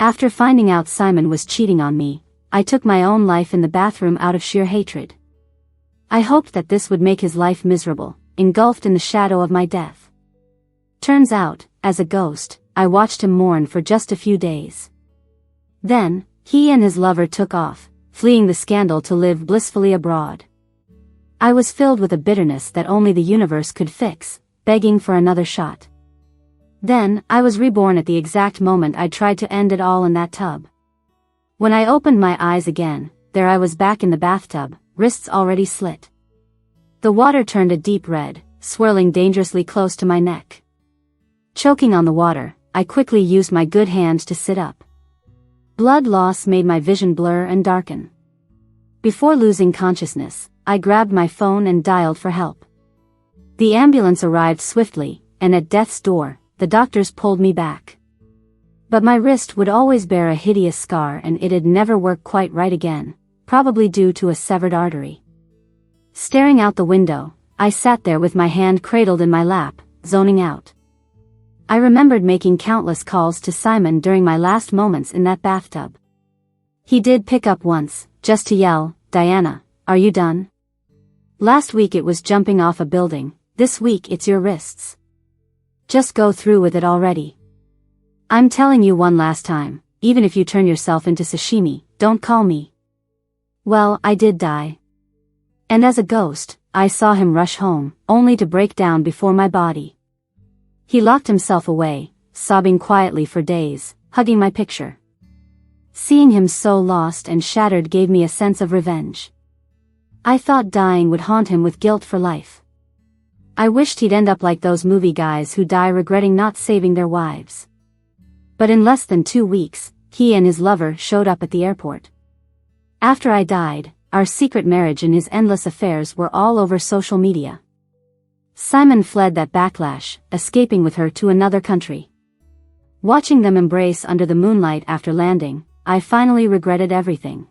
After finding out Simon was cheating on me, I took my own life in the bathroom out of sheer hatred. I hoped that this would make his life miserable, engulfed in the shadow of my death. Turns out, as a ghost, I watched him mourn for just a few days. Then, he and his lover took off, fleeing the scandal to live blissfully abroad. I was filled with a bitterness that only the universe could fix, begging for another shot. Then, I was reborn at the exact moment I tried to end it all in that tub. When I opened my eyes again, there I was back in the bathtub, wrists already slit. The water turned a deep red, swirling dangerously close to my neck. Choking on the water, I quickly used my good hand to sit up. Blood loss made my vision blur and darken. Before losing consciousness, I grabbed my phone and dialed for help. The ambulance arrived swiftly, and at death's door, the doctors pulled me back. But my wrist would always bear a hideous scar and it'd never work quite right again, probably due to a severed artery. Staring out the window, I sat there with my hand cradled in my lap, zoning out. I remembered making countless calls to Simon during my last moments in that bathtub. He did pick up once, just to yell, "Diana, are you done? Last week it was jumping off a building, this week it's your wrists. Just go through with it already. I'm telling you one last time, even if you turn yourself into sashimi, don't call me." Well, I did die. And as a ghost, I saw him rush home, only to break down before my body. He locked himself away, sobbing quietly for days, hugging my picture. Seeing him so lost and shattered gave me a sense of revenge. I thought dying would haunt him with guilt for life. I wished he'd end up like those movie guys who die regretting not saving their wives. But in less than 2 weeks, he and his lover showed up at the airport. After I died, our secret marriage and his endless affairs were all over social media. Simon fled that backlash, escaping with her to another country. Watching them embrace under the moonlight after landing, I finally regretted everything.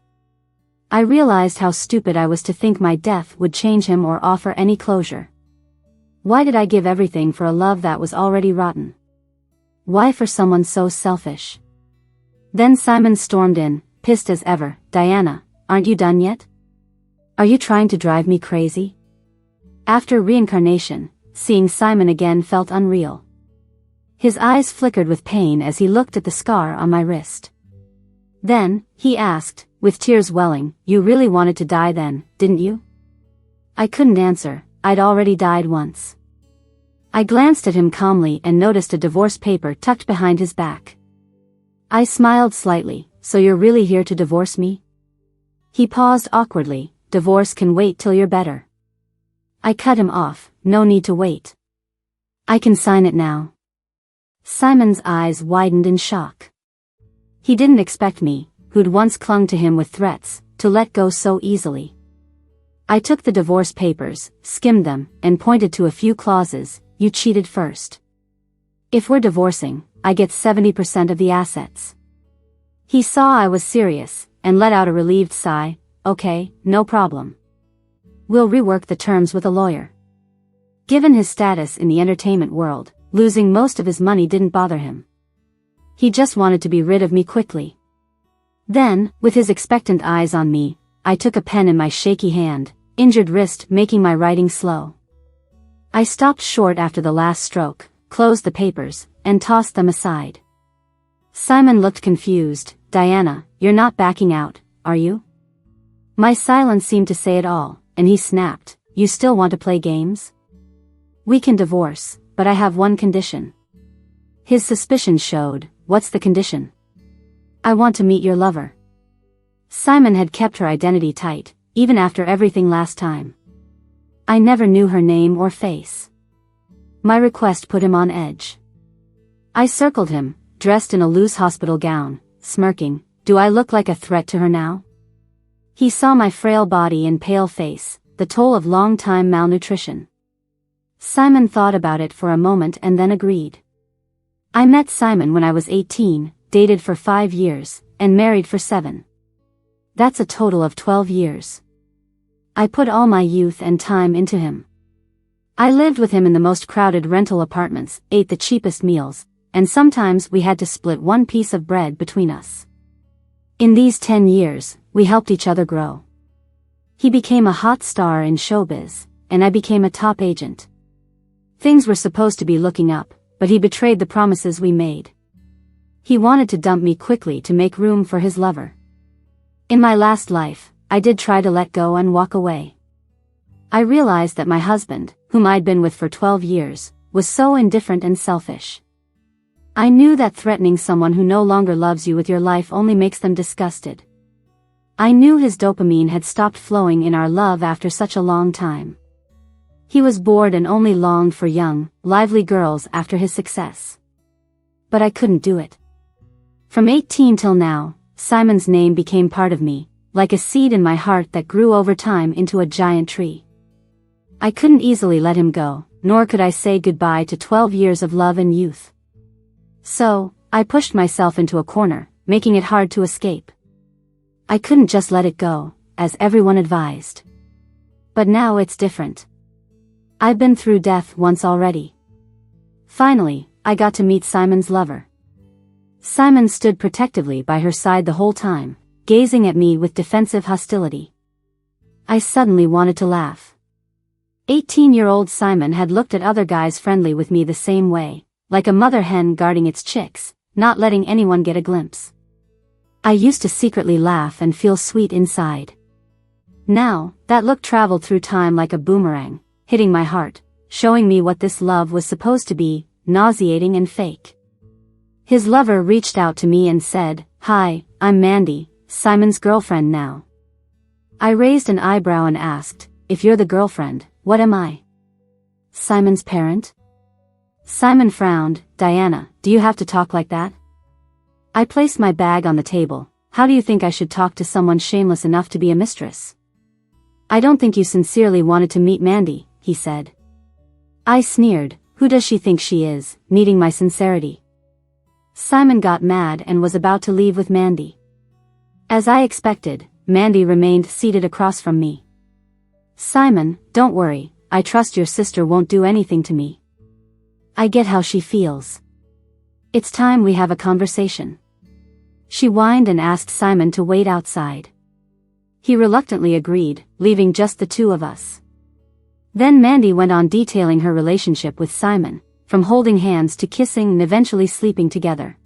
I realized how stupid I was to think my death would change him or offer any closure. Why did I give everything for a love that was already rotten? Why for someone so selfish? Then Simon stormed in, pissed as ever. "Diana, aren't you done yet? Are you trying to drive me crazy?" After reincarnation, seeing Simon again felt unreal. His eyes flickered with pain as he looked at the scar on my wrist. Then, he asked, with tears welling, "You really wanted to die then, didn't you?" I couldn't answer, I'd already died once. I glanced at him calmly and noticed a divorce paper tucked behind his back. I smiled slightly. "So you're really here to divorce me?" He paused awkwardly. "Divorce can wait till you're better." I cut him off. "No need to wait. I can sign it now." Simon's eyes widened in shock. He didn't expect me, who'd once clung to him with threats, to let go so easily. I took the divorce papers, skimmed them, and pointed to a few clauses. "You cheated first. If we're divorcing, I get 70% of the assets." He saw I was serious, and let out a relieved sigh. "Okay, no problem. We'll rework the terms with a lawyer." Given his status in the entertainment world, losing most of his money didn't bother him. He just wanted to be rid of me quickly. Then, with his expectant eyes on me, I took a pen in my shaky hand, injured wrist making my writing slow. I stopped short after the last stroke, closed the papers, and tossed them aside. Simon looked confused. "Diana, you're not backing out, are you?" My silence seemed to say it all, and he snapped, "You still want to play games? We can divorce, but I have one condition." His suspicion showed. "What's the condition?" "I want to meet your lover." Simon had kept her identity tight, even after everything last time. I never knew her name or face. My request put him on edge. I circled him, dressed in a loose hospital gown, smirking. "Do I look like a threat to her now?" He saw my frail body and pale face, the toll of long-time malnutrition. Simon thought about it for a moment and then agreed. I met Simon when I was 18, dated for 5 years, and married for 7. That's a total of 12 years. I put all my youth and time into him. I lived with him in the most crowded rental apartments, ate the cheapest meals, and sometimes we had to split one piece of bread between us. In these 10 years, we helped each other grow. He became a hot star in showbiz, and I became a top agent. Things were supposed to be looking up, but he betrayed the promises we made. He wanted to dump me quickly to make room for his lover. In my last life, I did try to let go and walk away. I realized that my husband, whom I'd been with for 12 years, was so indifferent and selfish. I knew that threatening someone who no longer loves you with your life only makes them disgusted. I knew his dopamine had stopped flowing in our love after such a long time. He was bored and only longed for young, lively girls after his success. But I couldn't do it. From 18 till now, Simon's name became part of me, like a seed in my heart that grew over time into a giant tree. I couldn't easily let him go, nor could I say goodbye to 12 years of love and youth. So, I pushed myself into a corner, making it hard to escape. I couldn't just let it go, as everyone advised. But now it's different. I've been through death once already. Finally, I got to meet Simon's lover. Simon stood protectively by her side the whole time, gazing at me with defensive hostility. I suddenly wanted to laugh. 18-year-old Simon had looked at other guys friendly with me the same way, like a mother hen guarding its chicks, not letting anyone get a glimpse. I used to secretly laugh and feel sweet inside. Now, that look traveled through time like a boomerang, hitting my heart, showing me what this love was supposed to be, nauseating and fake. His lover reached out to me and said, "Hi, I'm Mandy, Simon's girlfriend now." I raised an eyebrow and asked, "If you're the girlfriend, what am I? Simon's parent?" Simon frowned. "Diana, do you have to talk like that?" I placed my bag on the table. "How do you think I should talk to someone shameless enough to be a mistress?" "I don't think you sincerely wanted to meet Mandy," he said. I sneered. "Who does she think she is, needing my sincerity?" Simon got mad and was about to leave with Mandy. As I expected, Mandy remained seated across from me. "Simon, don't worry, I trust your sister won't do anything to me. I get how she feels. It's time we have a conversation." She whined and asked Simon to wait outside. He reluctantly agreed, leaving just the two of us. Then Mandy went on detailing her relationship with Simon, from holding hands to kissing and eventually sleeping together.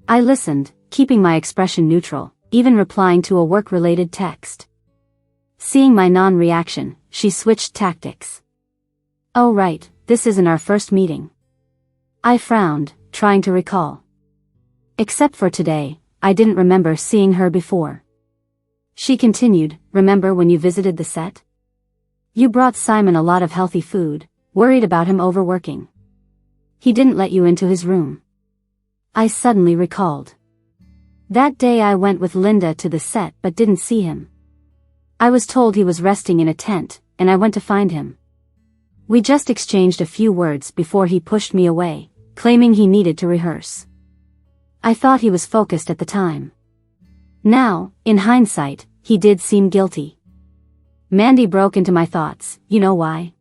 I listened, keeping my expression neutral, even replying to a work-related text. Seeing my non-reaction, she switched tactics. "Oh right, this isn't our first meeting." I frowned, trying to recall. Except for today, I didn't remember seeing her before. She continued, "Remember when you visited the set? You brought Simon a lot of healthy food, worried about him overworking. He didn't let you into his room." I suddenly recalled. That day I went with Linda to the set but didn't see him. I was told he was resting in a tent, and I went to find him. We just exchanged a few words before he pushed me away, claiming he needed to rehearse. I thought he was focused at the time. Now, in hindsight, he did seem guilty. Mandy broke into my thoughts. "You know why?"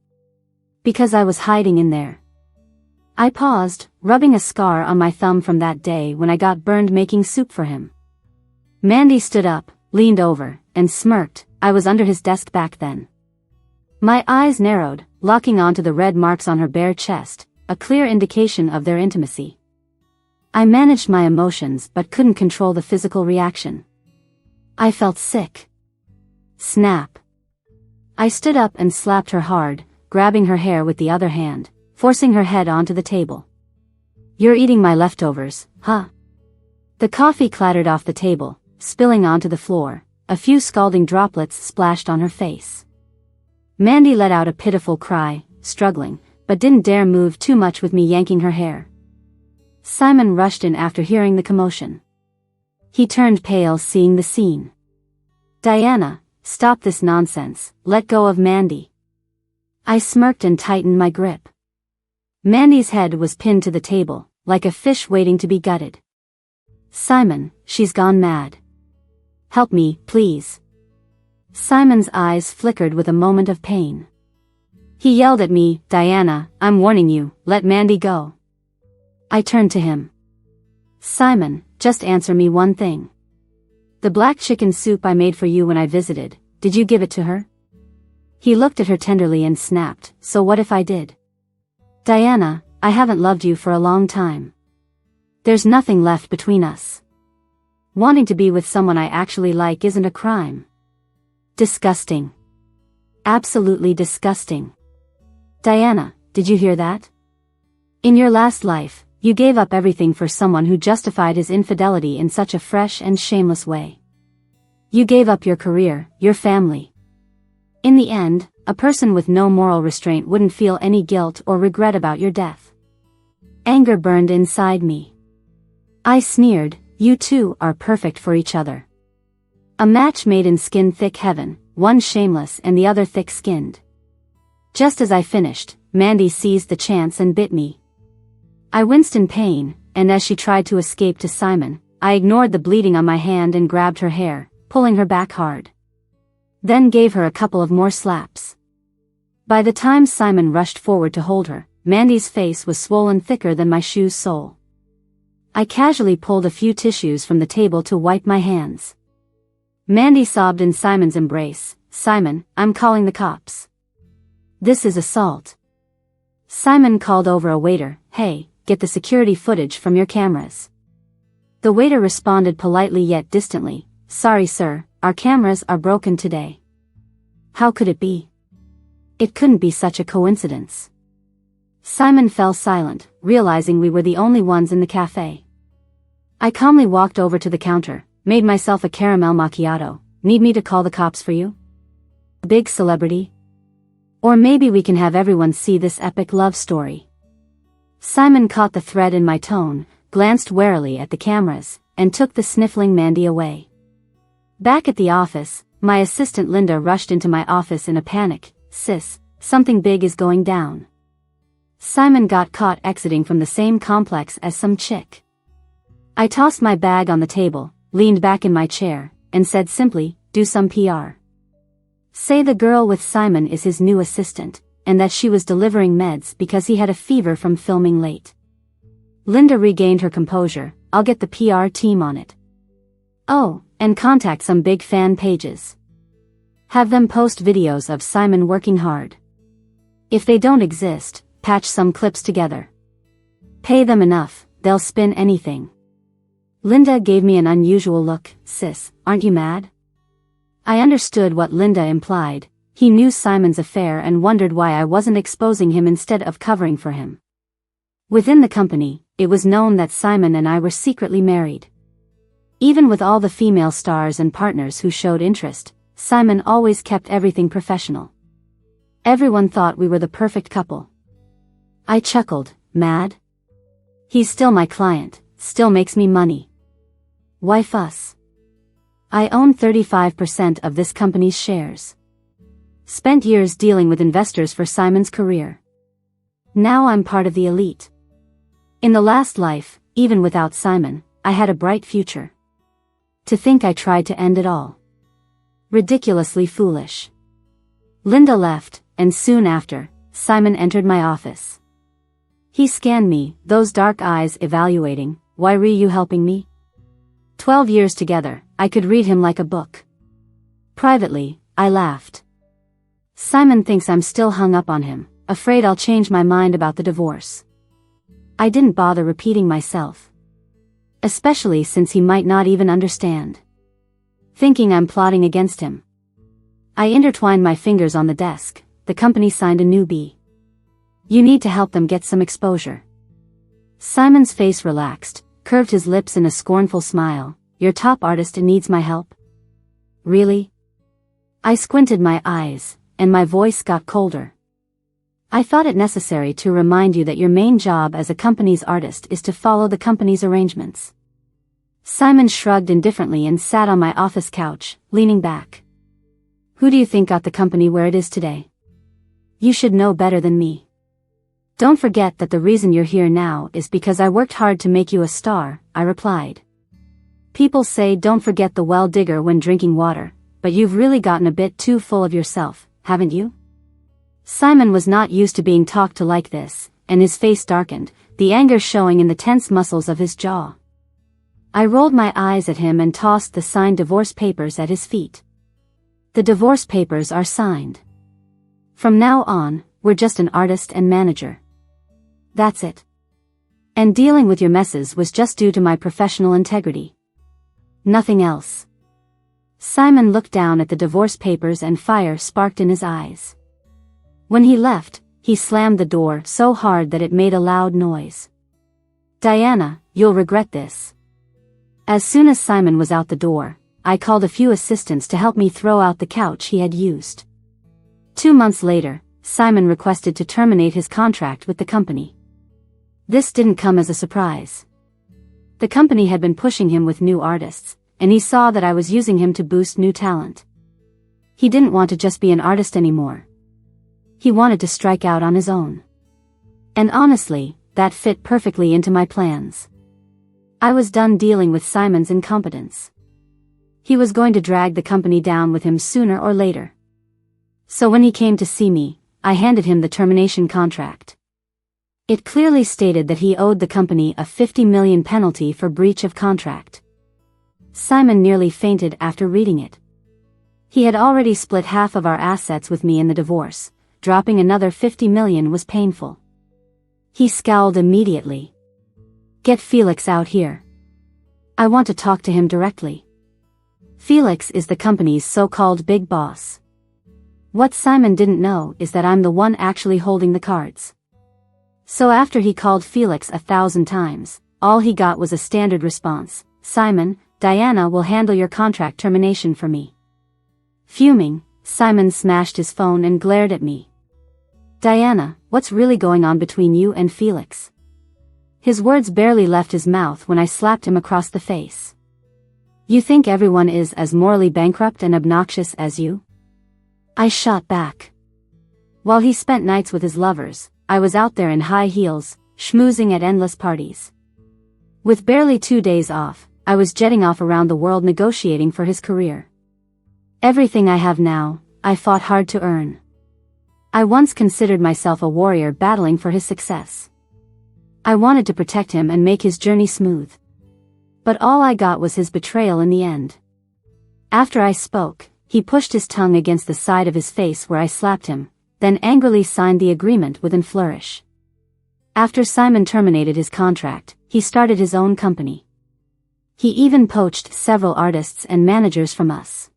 "Because I was hiding in there." I paused, rubbing a scar on my thumb from that day when I got burned making soup for him. Mandy stood up, leaned over, and smirked. I was under his desk back then. My eyes narrowed, locking onto the red marks on her bare chest, a clear indication of their intimacy. I managed my emotions but couldn't control the physical reaction. I felt sick. Snap. I stood up and slapped her hard, grabbing her hair with the other hand, forcing her head onto the table. "You're eating my leftovers, huh?" The coffee clattered off the table, spilling onto the floor. A few scalding droplets splashed on her face. Mandy let out a pitiful cry, struggling, but didn't dare move too much with me yanking her hair. Simon rushed in after hearing the commotion. He turned pale seeing the scene. "Diana, stop this nonsense, let go of Mandy." I smirked and tightened my grip. Mandy's head was pinned to the table, like a fish waiting to be gutted. "Simon, she's gone mad. Help me, please." Simon's eyes flickered with a moment of pain. He yelled at me, "Diana, I'm warning you, let Mandy go." I turned to him. Simon, just answer me one thing. The black chicken soup I made for you when I visited, did you give it to her? He looked at her tenderly and snapped, so what if I did? Diana, I haven't loved you for a long time. There's nothing left between us. Wanting to be with someone I actually like isn't a crime. Disgusting. Absolutely disgusting. Diana, did you hear that? In your last life, you gave up everything for someone who justified his infidelity in such a fresh and shameless way. You gave up your career, your family. In the end, a person with no moral restraint wouldn't feel any guilt or regret about your death. Anger burned inside me. I sneered, you two are perfect for each other. A match made in skin-thick heaven, one shameless and the other thick-skinned. Just as I finished, Mandy seized the chance and bit me. I winced in pain, and as she tried to escape to Simon, I ignored the bleeding on my hand and grabbed her hair, pulling her back hard. Then gave her a couple of more slaps. By the time Simon rushed forward to hold her, Mandy's face was swollen thicker than my shoe's sole. I casually pulled a few tissues from the table to wipe my hands. Mandy sobbed in Simon's embrace. Simon, I'm calling the cops. This is assault. Simon called over a waiter. Hey, get the security footage from your cameras. The waiter responded politely yet distantly. Sorry sir, our cameras are broken today. How could it be? It couldn't be such a coincidence. Simon fell silent, realizing we were the only ones in the cafe. I calmly walked over to the counter, made myself a caramel macchiato. Need me to call the cops for you? Big celebrity? Or maybe we can have everyone see this epic love story. Simon caught the thread in my tone, glanced warily at the cameras, and took the sniffling Mandy away. Back at the office, my assistant Linda rushed into my office in a panic. Sis, something big is going down. Simon got caught exiting from the same complex as some chick. I tossed my bag on the table, leaned back in my chair, and said simply, do some PR. Say the girl with Simon is his new assistant, and that she was delivering meds because he had a fever from filming late. Linda regained her composure. I'll get the PR team on it. Oh, and contact some big fan pages. Have them post videos of Simon working hard. If they don't exist, patch some clips together. Pay them enough, they'll spin anything. Linda gave me an unusual look. Sis, aren't you mad? I understood what Linda implied. He knew Simon's affair and wondered why I wasn't exposing him instead of covering for him. Within the company, it was known that Simon and I were secretly married. Even with all the female stars and partners who showed interest, Simon always kept everything professional. Everyone thought we were the perfect couple. I chuckled. Mad? He's still my client, still makes me money. Why fuss? I own 35% of this company's shares. Spent years dealing with investors for Simon's career. Now I'm part of the elite. In the last life, even without Simon, I had a bright future. To think I tried to end it all. Ridiculously foolish. Linda left, and soon after, Simon entered my office. He scanned me, those dark eyes evaluating. Why were you helping me? 12 years together, I could read him like a book. Privately, I laughed. Simon thinks I'm still hung up on him, afraid I'll change my mind about the divorce. I didn't bother repeating myself. Especially since he might not even understand. Thinking I'm plotting against him. I intertwined my fingers on the desk. The company signed a new B. You need to help them get some exposure. Simon's face relaxed, curved his lips in a scornful smile. Your top artist needs my help? Really? I squinted my eyes, and my voice got colder. I thought it necessary to remind you that your main job as a company's artist is to follow the company's arrangements. Simon shrugged indifferently and sat on my office couch, leaning back. Who do you think got the company where it is today? You should know better than me. Don't forget that the reason you're here now is because I worked hard to make you a star, I replied. People say don't forget the well digger when drinking water, but you've really gotten a bit too full of yourself, haven't you? Simon was not used to being talked to like this, and his face darkened. the anger showing in the tense muscles of his jaw. I rolled my eyes at him and tossed the signed divorce papers at his feet. The divorce papers are signed. From now on, we're just an artist and manager. That's it. And dealing with your messes was just due to my professional integrity. Nothing else. Simon looked down at the divorce papers and fire sparked in his eyes. When he left, he slammed the door so hard that it made a loud noise. Diana, you'll regret this. As soon as Simon was out the door, I called a few assistants to help me throw out the couch he had used. 2 months later, Simon requested to terminate his contract with the company. This didn't come as a surprise. The company had been pushing him with new artists, and he saw that I was using him to boost new talent. He didn't want to just be an artist anymore. He wanted to strike out on his own. And honestly, that fit perfectly into my plans. I was done dealing with Simon's incompetence. He was going to drag the company down with him sooner or later. So when he came to see me, I handed him the termination contract. It clearly stated that he owed the company a $50 million penalty for breach of contract. Simon nearly fainted after reading it. He had already split half of our assets with me in the divorce. Dropping another $50 million was painful. He scowled immediately. Get Felix out here. I want to talk to him directly. Felix is the company's so-called big boss. What Simon didn't know is that I'm the one actually holding the cards. So after he called Felix 1,000 times, all he got was a standard response: Simon, Diana will handle your contract termination for me. Fuming, Simon smashed his phone and glared at me. Diana, what's really going on between you and Felix? His words barely left his mouth when I slapped him across the face. You think everyone is as morally bankrupt and obnoxious as you? I shot back. While he spent nights with his lovers, I was out there in high heels, schmoozing at endless parties. With barely 2 days off, I was jetting off around the world negotiating for his career. Everything I have now, I fought hard to earn. I once considered myself a warrior battling for his success. I wanted to protect him and make his journey smooth. But all I got was his betrayal in the end. After I spoke, he pushed his tongue against the side of his face where I slapped him, then angrily signed the agreement with a flourish. After Simon terminated his contract, he started his own company. He even poached several artists and managers from us.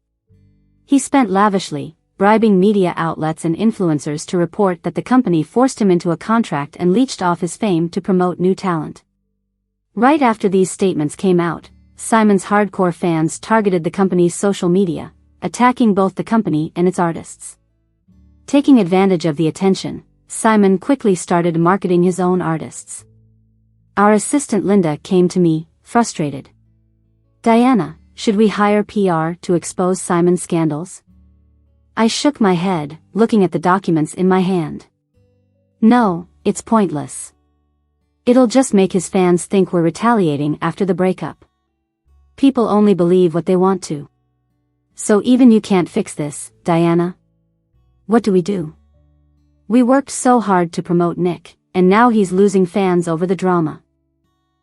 He spent lavishly, bribing media outlets and influencers to report that the company forced him into a contract and leached off his fame to promote new talent. Right after these statements came out, Simon's hardcore fans targeted the company's social media, attacking both the company and its artists. Taking advantage of the attention, Simon quickly started marketing his own artists. Our assistant Linda came to me, frustrated. Diana, should we hire PR to expose Simon's scandals? I shook my head, looking at the documents in my hand. No, it's pointless. It'll just make his fans think we're retaliating after the breakup. People only believe what they want to. So even you can't fix this, Diana. What do we do? We worked so hard to promote Nick, and now he's losing fans over the drama.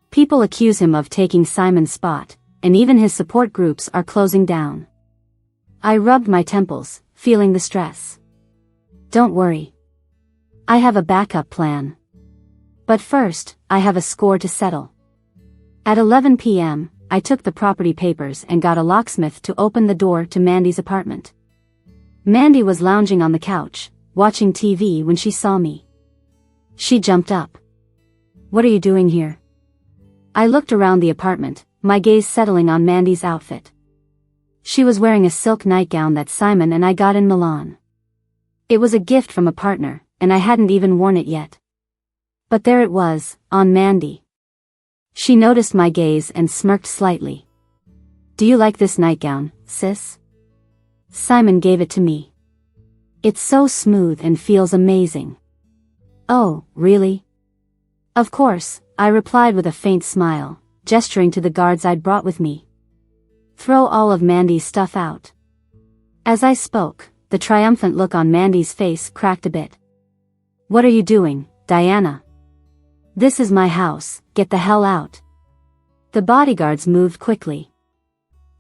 People accuse him of taking Simon's spot, and even his support groups are closing down. I rubbed my temples, feeling the stress. Don't worry. I have a backup plan. But first, I have a score to settle. At 11 p.m., I took the property papers and got a locksmith to open the door to Mandy's apartment. Mandy was lounging on the couch, watching TV when she saw me. She jumped up. What are you doing here? I looked around the apartment, my gaze settling on Mandy's outfit. She was wearing a silk nightgown that Simon and I got in Milan. It was a gift from a partner, and I hadn't even worn it yet. But there it was, on Mandy. She noticed my gaze and smirked slightly. Do you like this nightgown, sis? Simon gave it to me. It's so smooth and feels amazing. Oh, really? Of course, I replied with a faint smile, gesturing to the guards I'd brought with me. Throw all of Mandy's stuff out. As I spoke, the triumphant look on Mandy's face cracked a bit. What are you doing, Diana? This is my house, get the hell out. The bodyguards moved quickly.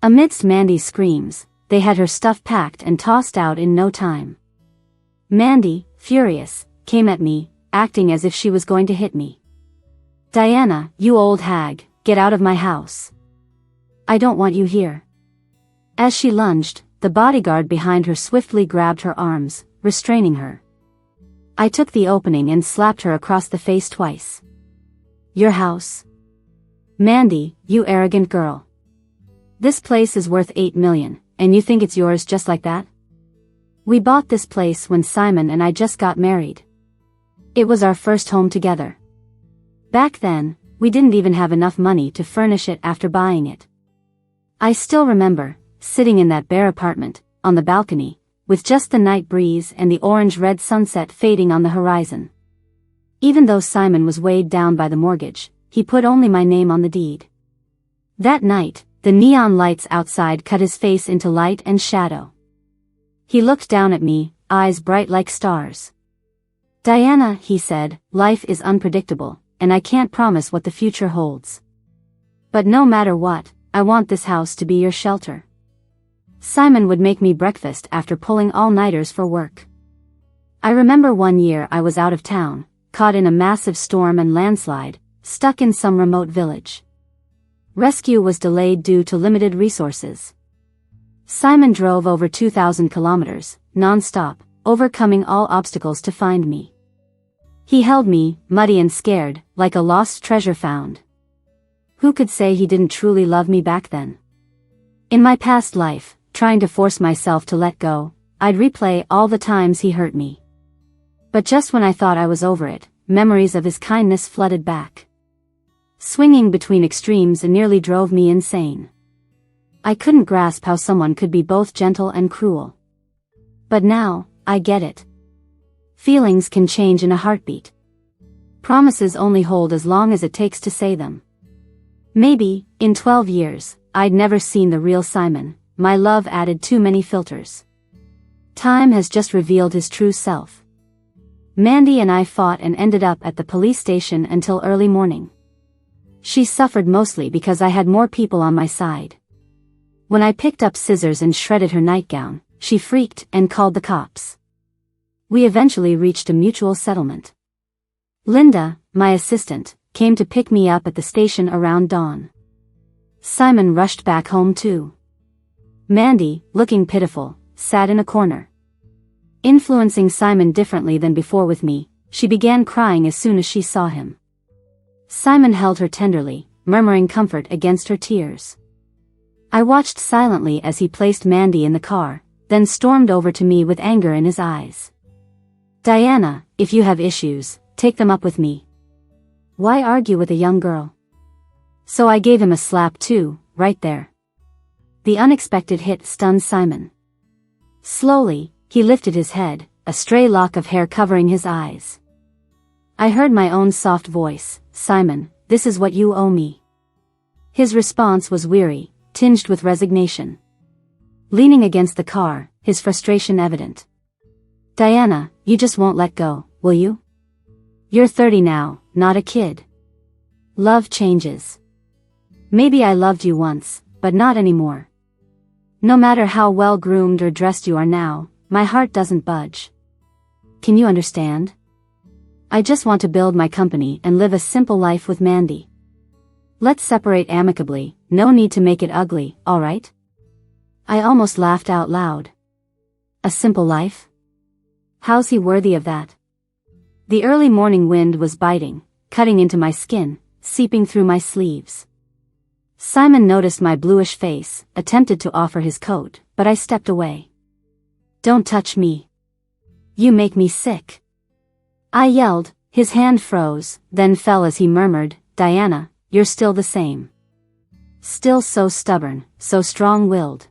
Amidst Mandy's screams, they had her stuff packed and tossed out in no time. Mandy, furious, came at me, acting as if she was going to hit me. Diana, you old hag, get out of my house. I don't want you here. As she lunged, the bodyguard behind her swiftly grabbed her arms, restraining her. I took the opening and slapped her across the face twice. Your house? Mandy, you arrogant girl. This place is worth $8 million, and you think it's yours just like that? We bought this place when Simon and I just got married. It was our first home together. Back then, we didn't even have enough money to furnish it after buying it. I still remember, sitting in that bare apartment, on the balcony, with just the night breeze and the orange-red sunset fading on the horizon. Even though Simon was weighed down by the mortgage, he put only my name on the deed. That night, the neon lights outside cut his face into light and shadow. He looked down at me, eyes bright like stars. Diana, he said, life is unpredictable, and I can't promise what the future holds. But no matter what, I want this house to be your shelter. Simon would make me breakfast after pulling all-nighters for work. I remember one year I was out of town, caught in a massive storm and landslide, stuck in some remote village. Rescue was delayed due to limited resources. Simon drove over 2,000 kilometers, non-stop, overcoming all obstacles to find me. He held me, muddy and scared, like a lost treasure found. Who could say he didn't truly love me back then? In my past life, trying to force myself to let go, I'd replay all the times he hurt me. But just when I thought I was over it, memories of his kindness flooded back. Swinging between extremes nearly drove me insane. I couldn't grasp how someone could be both gentle and cruel. But now, I get it. Feelings can change in a heartbeat. Promises only hold as long as it takes to say them. Maybe, in 12 years, I'd never seen the real Simon. My love added too many filters. Time has just revealed his true self. Mandy and I fought and ended up at the police station until early morning. She suffered mostly because I had more people on my side. When I picked up scissors and shredded her nightgown, she freaked and called the cops. We eventually reached a mutual settlement. Linda, my assistant, came to pick me up at the station around dawn. Simon rushed back home too. Mandy, looking pitiful, sat in a corner. Influencing Simon differently than before with me, she began crying as soon as she saw him. Simon held her tenderly, murmuring comfort against her tears. I watched silently as he placed Mandy in the car, then stormed over to me with anger in his eyes. Diana, if you have issues, take them up with me. Why argue with a young girl? So I gave him a slap too, right there. The unexpected hit stunned Simon. Slowly, he lifted his head, a stray lock of hair covering his eyes. I heard my own soft voice, Simon, this is what you owe me. His response was weary, tinged with resignation. Leaning against the car, his frustration evident. Diana, you just won't let go, will you? You're 30 now, not a kid. Love changes. Maybe I loved you once, but not anymore. No matter how well groomed or dressed you are now, my heart doesn't budge. Can you understand? I just want to build my company and live a simple life with Mandy. Let's separate amicably, no need to make it ugly, alright? I almost laughed out loud. A simple life? How's he worthy of that? The early morning wind was biting, cutting into my skin, seeping through my sleeves. Simon noticed my bluish face, attempted to offer his coat, but I stepped away. Don't touch me. You make me sick. I yelled, his hand froze, then fell as he murmured, Diana, you're still the same. Still so stubborn, so strong-willed.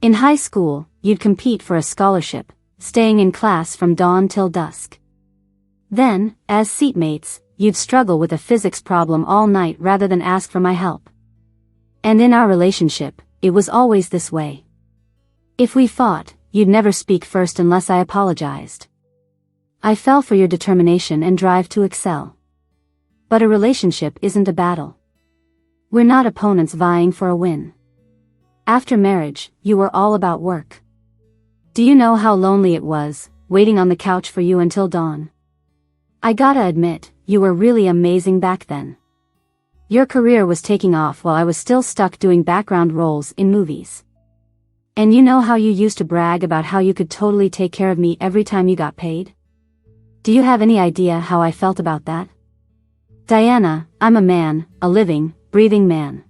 In high school, you'd compete for a scholarship, staying in class from dawn till dusk. Then, as seatmates, you'd struggle with a physics problem all night rather than ask for my help. And in our relationship, it was always this way. If we fought, you'd never speak first unless I apologized. I fell for your determination and drive to excel. But a relationship isn't a battle. We're not opponents vying for a win. After marriage, you were all about work. Do you know how lonely it was, waiting on the couch for you until dawn? I gotta admit, you were really amazing back then. Your career was taking off while I was still stuck doing background roles in movies. And you know how you used to brag about how you could totally take care of me every time you got paid? Do you have any idea how I felt about that? Diana, I'm a man, a living, breathing man.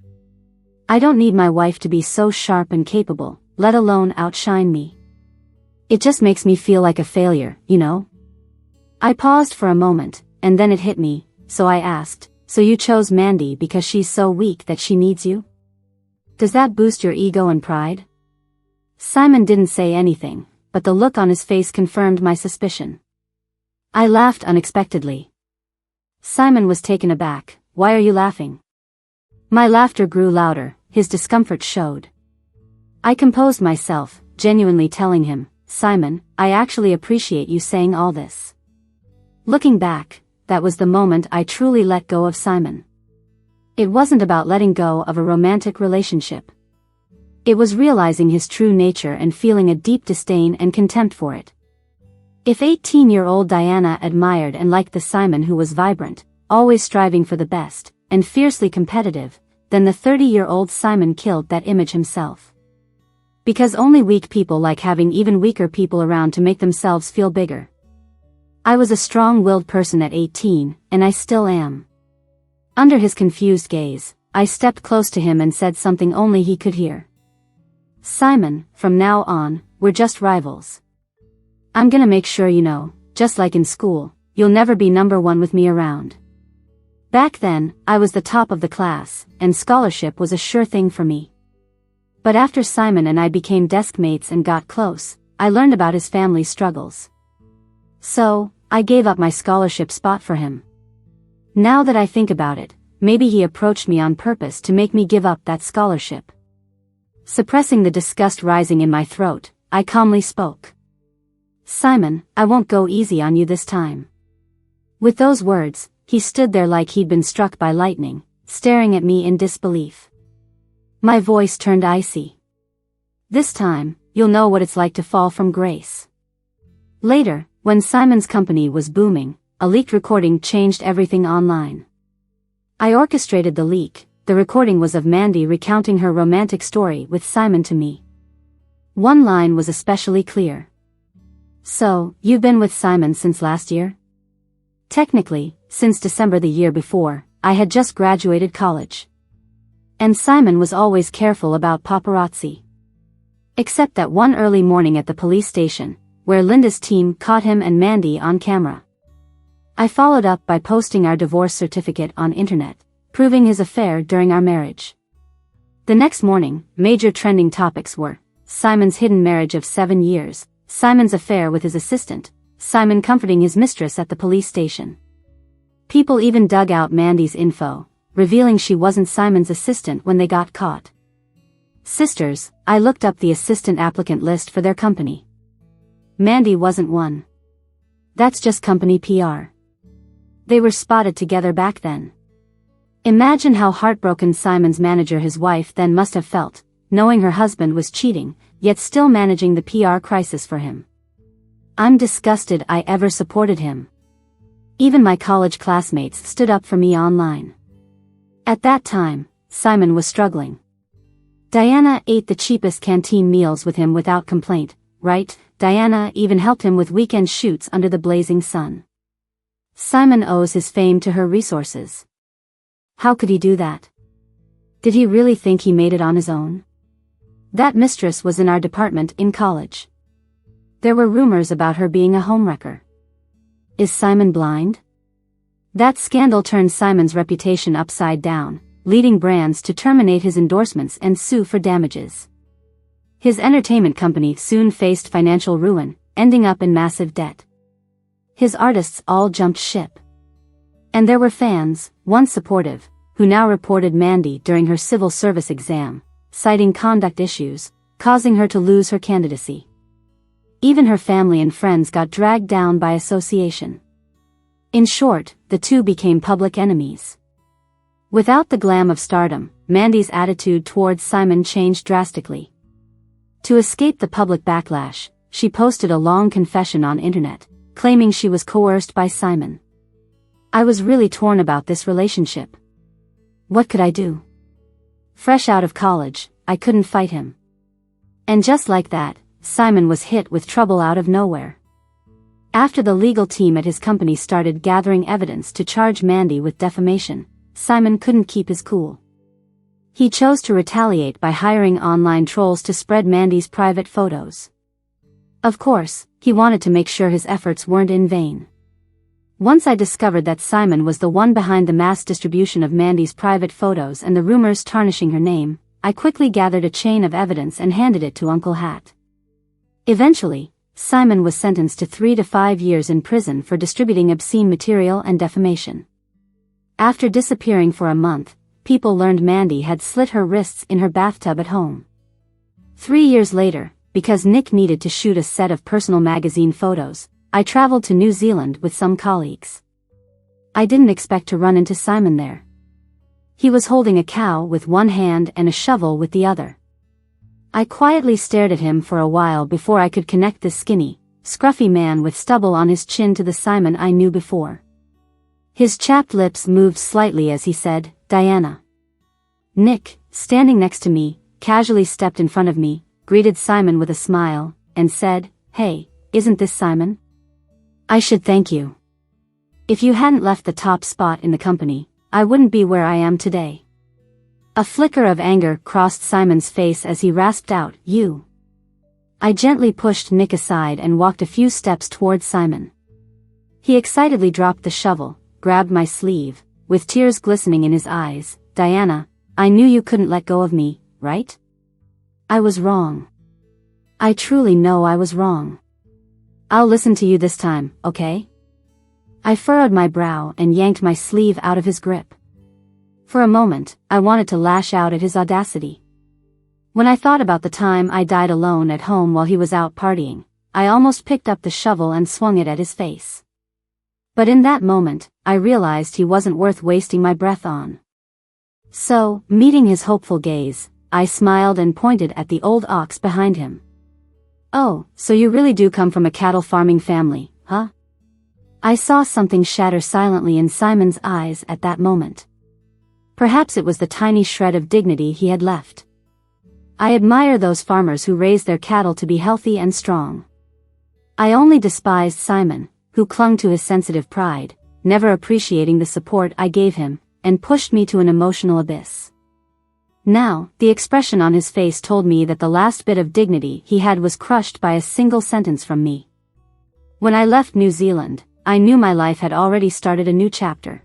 I don't need my wife to be so sharp and capable, let alone outshine me. It just makes me feel like a failure, you know? I paused for a moment, and then it hit me, so I asked, so you chose Mandy because she's so weak that she needs you? Does that boost your ego and pride? Simon didn't say anything, but the look on his face confirmed my suspicion. I laughed unexpectedly. Simon was taken aback. Why are you laughing? My laughter grew louder, his discomfort showed. I composed myself, genuinely telling him, Simon, I actually appreciate you saying all this. Looking back, that was the moment I truly let go of Simon. It wasn't about letting go of a romantic relationship. It was realizing his true nature and feeling a deep disdain and contempt for it. If 18-year-old Diana admired and liked the Simon who was vibrant, always striving for the best, and fiercely competitive, then the 30-year-old Simon killed that image himself. Because only weak people like having even weaker people around to make themselves feel bigger. I was a strong-willed person at 18, and I still am. Under his confused gaze, I stepped close to him and said something only he could hear. Simon, from now on, we're just rivals. I'm gonna make sure you know, just like in school, you'll never be number one with me around. Back then, I was the top of the class, and scholarship was a sure thing for me. But after Simon and I became desk mates and got close, I learned about his family's struggles. So, I gave up my scholarship spot for him. Now that I think about it, maybe he approached me on purpose to make me give up that scholarship. Suppressing the disgust rising in my throat, I calmly spoke. Simon, I won't go easy on you this time. With those words, he stood there like he'd been struck by lightning, staring at me in disbelief. My voice turned icy. This time, you'll know what it's like to fall from grace. Later, when Simon's company was booming, a leaked recording changed everything online. I orchestrated the leak. The recording was of Mandy recounting her romantic story with Simon to me. One line was especially clear. So, you've been with Simon since last year? Technically, since December the year before, I had just graduated college. And Simon was always careful about paparazzi. Except that one early morning at the police station, where Linda's team caught him and Mandy on camera. I followed up by posting our divorce certificate on internet, proving his affair during our marriage. The next morning, major trending topics were Simon's hidden marriage of 7 years, Simon's affair with his assistant, Simon comforting his mistress at the police station. People even dug out Mandy's info, revealing she wasn't Simon's assistant when they got caught. Sisters, I looked up the assistant applicant list for their company. Mandy wasn't one. That's just company PR. They were spotted together back then. Imagine how heartbroken Simon's manager, his wife, then must have felt, knowing her husband was cheating, yet still managing the PR crisis for him. I'm disgusted I ever supported him. Even my college classmates stood up for me online. At that time, Simon was struggling. Diana ate the cheapest canteen meals with him without complaint, right? Diana even helped him with weekend shoots under the blazing sun. Simon owes his fame to her resources. How could he do that? Did he really think he made it on his own? That mistress was in our department in college. There were rumors about her being a homewrecker. Is Simon blind? That scandal turned Simon's reputation upside down, leading brands to terminate his endorsements and sue for damages. His entertainment company soon faced financial ruin, ending up in massive debt. His artists all jumped ship. And there were fans, once supportive, who now reported Mandy during her civil service exam, citing conduct issues, causing her to lose her candidacy. Even her family and friends got dragged down by association. In short, the two became public enemies. Without the glam of stardom, Mandy's attitude towards Simon changed drastically. To escape the public backlash, she posted a long confession on internet, claiming she was coerced by Simon. I was really torn about this relationship. What could I do? Fresh out of college, I couldn't fight him. And just like that, Simon was hit with trouble out of nowhere. After the legal team at his company started gathering evidence to charge Mandy with defamation, Simon couldn't keep his cool. He chose to retaliate by hiring online trolls to spread Mandy's private photos. Of course, he wanted to make sure his efforts weren't in vain. Once I discovered that Simon was the one behind the mass distribution of Mandy's private photos and the rumors tarnishing her name, I quickly gathered a chain of evidence and handed it to Uncle Hat. Eventually, Simon was sentenced to 3 to 5 years in prison for distributing obscene material and defamation. After disappearing for a month, people learned Mandy had slit her wrists in her bathtub at home. 3 years later, because Nick needed to shoot a set of personal magazine photos, I traveled to New Zealand with some colleagues. I didn't expect to run into Simon there. He was holding a cow with one hand and a shovel with the other. I quietly stared at him for a while before I could connect the skinny, scruffy man with stubble on his chin to the Simon I knew before. His chapped lips moved slightly as he said, "Diana." Nick, standing next to me, casually stepped in front of me, greeted Simon with a smile, and said, "Hey, isn't this Simon? I should thank you. If you hadn't left the top spot in the company, I wouldn't be where I am today." A flicker of anger crossed Simon's face as he rasped out, "You." I gently pushed Nick aside and walked a few steps towards Simon. He excitedly dropped the shovel, grabbed my sleeve, with tears glistening in his eyes. "Diana, I knew you couldn't let go of me, right? I was wrong. I truly know I was wrong. I'll listen to you this time, okay?" I furrowed my brow and yanked my sleeve out of his grip. For a moment, I wanted to lash out at his audacity. When I thought about the time I died alone at home while he was out partying, I almost picked up the shovel and swung it at his face. But in that moment, I realized he wasn't worth wasting my breath on. So, meeting his hopeful gaze, I smiled and pointed at the old ox behind him. "Oh, so you really do come from a cattle farming family, huh?" I saw something shatter silently in Simon's eyes at that moment. Perhaps it was the tiny shred of dignity he had left. I admire those farmers who raise their cattle to be healthy and strong. I only despised Simon, who clung to his sensitive pride, never appreciating the support I gave him, and pushed me to an emotional abyss. Now, the expression on his face told me that the last bit of dignity he had was crushed by a single sentence from me. When I left New Zealand, I knew my life had already started a new chapter.